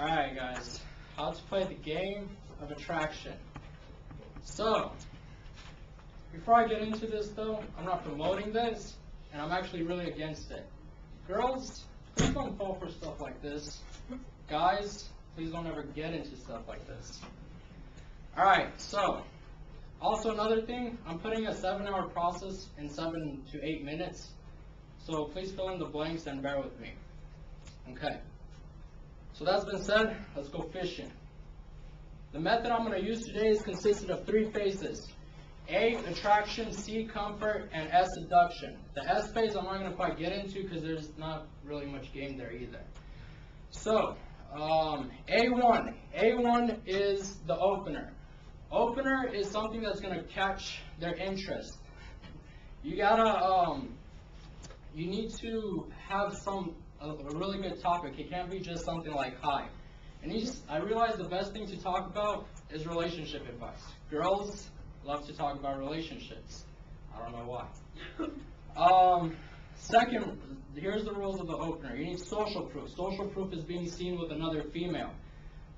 Alright guys, how to play the game of attraction. So, before I get into this though, I'm not promoting this, and I'm actually really against it. Girls, please don't fall for stuff like this. Guys, please don't ever get into stuff like this. Alright, so, also another thing, I'm putting a 7-hour process in 7 to 8 minutes, so please fill in the blanks and bear with me. Okay. So that's been said, let's go fishing. The method I'm going to use today is consisted of 3 phases. A, attraction, C, comfort, and S, seduction. The S phase I'm not going to quite get into because there's not really much game there either. So, A1. A1 is the opener. Opener is something that's going to catch their interest. You gotta, you need to have a really good topic. It can't be just something like hi. And I realize the best thing to talk about is relationship advice. Girls love to talk about relationships. I don't know why. Second, here's the rules of the opener. You need social proof. Social proof is being seen with another female.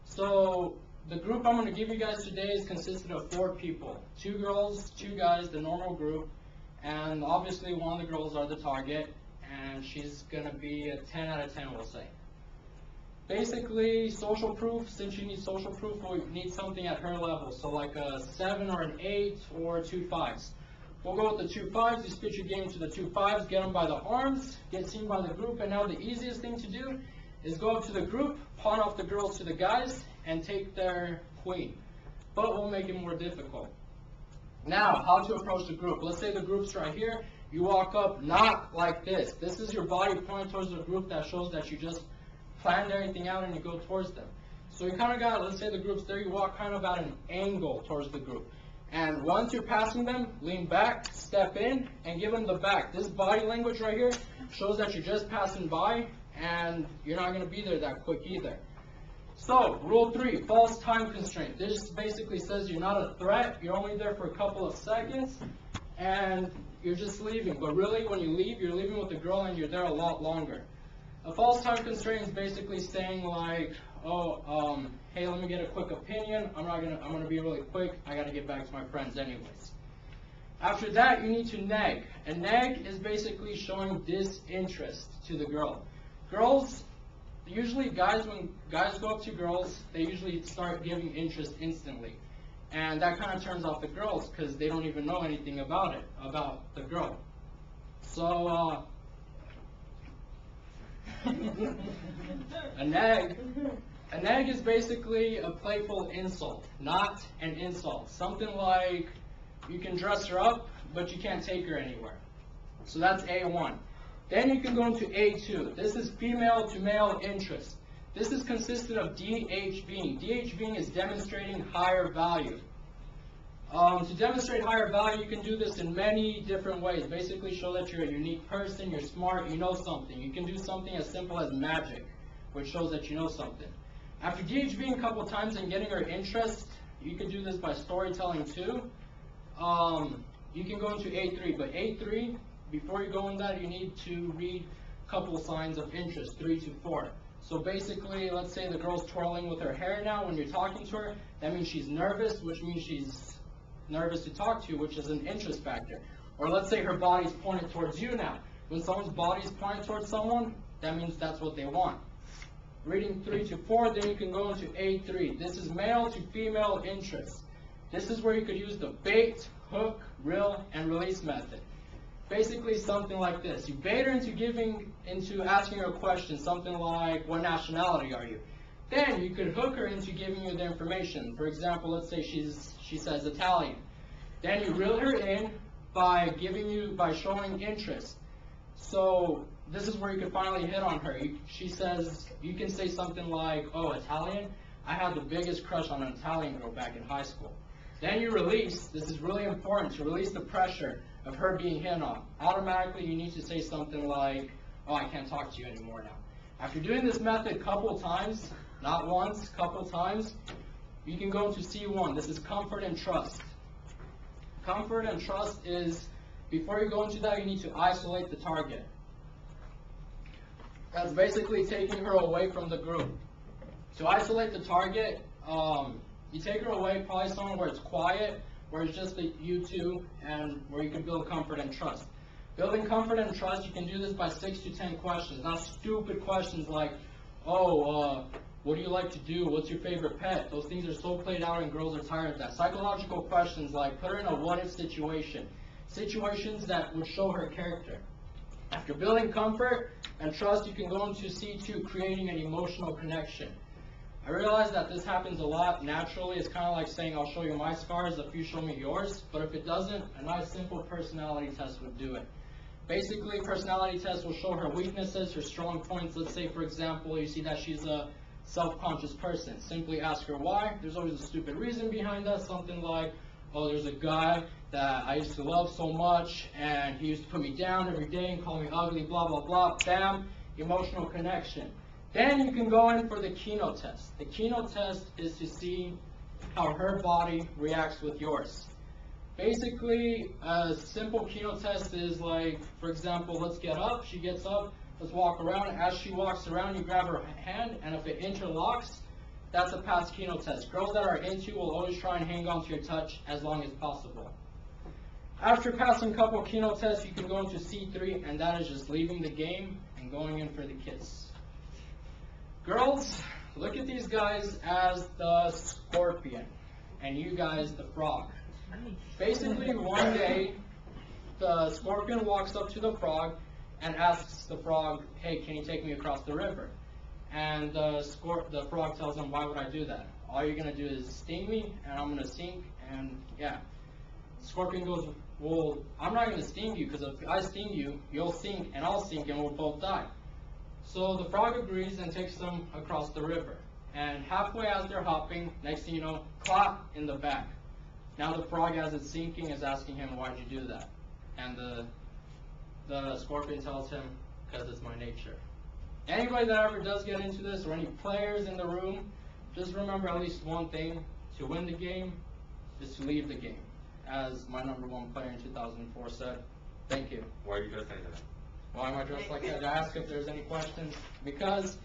So the group I'm going to give you guys today is consisted of 4 people. 2 girls, 2 guys, the normal group. And obviously one of the girls are the target. And she's going to be a 10 out of 10, we'll say. Basically, social proof, since you need social proof, we need something at her level. So like a 7 or an 8 or 2 5s. We'll go with the 2 5s. You spit your game to the 2 5s, get them by the arms, get seen by the group. And now the easiest thing to do is go up to the group, pawn off the girls to the guys, and take their queen. But we'll make it more difficult. Now, how to approach the group. Let's say the group's right here. You walk up not like this. This is your body pointing towards the group that shows that you just planned everything out and you go towards them. So you kind of got, let's say the group's there, you walk kind of at an angle towards the group. And once you're passing them, lean back, step in, and give them the back. This body language right here shows that you're just passing by and you're not going to be there that quick either. So, rule 3, false time constraint. This basically says you're not a threat, you're only there for a couple of seconds, and you're just leaving. But really, when you leave, you're leaving with the girl and you're there a lot longer. A false time constraint is basically saying like, oh, hey, let me get a quick opinion. I'm gonna be really quick. I gotta get back to my friends anyways. After that, you need to nag. A nag is basically showing disinterest to the girl. Girls, usually when guys go up to girls, they usually start giving interest instantly. And that kind of turns off the girls because they don't even know anything about the girl. So, a nag is basically a playful insult, not an insult. Something like, you can dress her up, but you can't take her anywhere. So that's A1. Then you can go into A2. This is female to male interest. This is consisted of DHBing. DHBing is demonstrating higher value. To demonstrate higher value, you can do this in many different ways. Basically show that you're a unique person, you're smart, you know something. You can do something as simple as magic, which shows that you know something. After DHBing a couple times and getting her interest, you can do this by storytelling too. You can go into A3, but A3, before you go in that, you need to read a couple signs of interest, 3 to 4. So basically, let's say the girl's twirling with her hair now when you're talking to her. That means she's nervous, which means she's nervous to talk to you, which is an interest factor. Or let's say her body's pointed towards you now. When someone's body is pointed towards someone, that means that's what they want. Reading 3 to 4, then you can go into A3. This is male to female interest. This is where you could use the bait, hook, reel, and release method. Basically something like this. You bait her into asking her a question, something like, what nationality are you? Then you could hook her into giving you the information. For example, let's say she says Italian. Then you reel her in by showing interest. So this is where you could finally hit on her. You can say something like, oh, Italian? I had the biggest crush on an Italian girl back in high school. Then you release. This is really important, to release the pressure of her being hit on. Automatically you need to say something like, oh, I can't talk to you anymore now. After doing this method a couple times, not once, couple times, you can go to C1. This is comfort and trust. Comfort and trust is, before you go into that, you need to isolate the target. That's basically taking her away from the group. To isolate the target, you take her away probably somewhere where it's quiet, where it's just you two, and where you can build comfort and trust. Building comfort and trust, you can do this by 6 to 10 questions. Not stupid questions like, what do you like to do? What's your favorite pet? Those things are so played out and girls are tired of that. Psychological questions like, put her in a what-if situation. Situations that would show her character. After building comfort and trust, you can go into C2, creating an emotional connection. I realize that this happens a lot naturally. It's kind of like saying, I'll show you my scars if you show me yours. But if it doesn't, a nice simple personality test would do it. Basically, personality test will show her weaknesses, her strong points. Let's say, for example, you see that she's a self-conscious person. Simply ask her why. There's always a stupid reason behind that. Something like, oh, there's a guy that I used to love so much, and he used to put me down every day and call me ugly, blah, blah, blah. Bam, emotional connection. Then you can go in for the keynote test. The keynote test is to see how her body reacts with yours. Basically, a simple keynote test is like, for example, let's get up. She gets up. Let's walk around. As she walks around, you grab her hand, and if it interlocks, that's a past keynote test. Girls that are into will always try and hang on to your touch as long as possible. After passing a couple of keynote tests, you can go into C3, and that is just leaving the game and going in for the kiss. Girls, look at these guys as the scorpion, and you guys the frog. Basically, one day, the scorpion walks up to the frog and asks the frog, hey, can you take me across the river? And the frog tells him, why would I do that? All you're going to do is sting me, and I'm going to sink, and yeah. Scorpion goes, well, I'm not going to sting you, because if I sting you, you'll sink, and I'll sink, and we'll both die. So the frog agrees and takes them across the river. And halfway as they're hopping, next thing you know, clap in the back. Now the frog, as it's sinking, is asking him, why'd you do that? And the scorpion tells him, because it's my nature. Anybody that ever does get into this, or any players in the room, just remember at least one thing. To win the game is to leave the game. As my #1 player in 2004 said, thank you. Why are you dressed like that? Why am I dressed like that? To ask if there's any questions. Because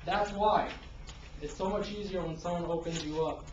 that's why. It's so much easier when someone opens you up.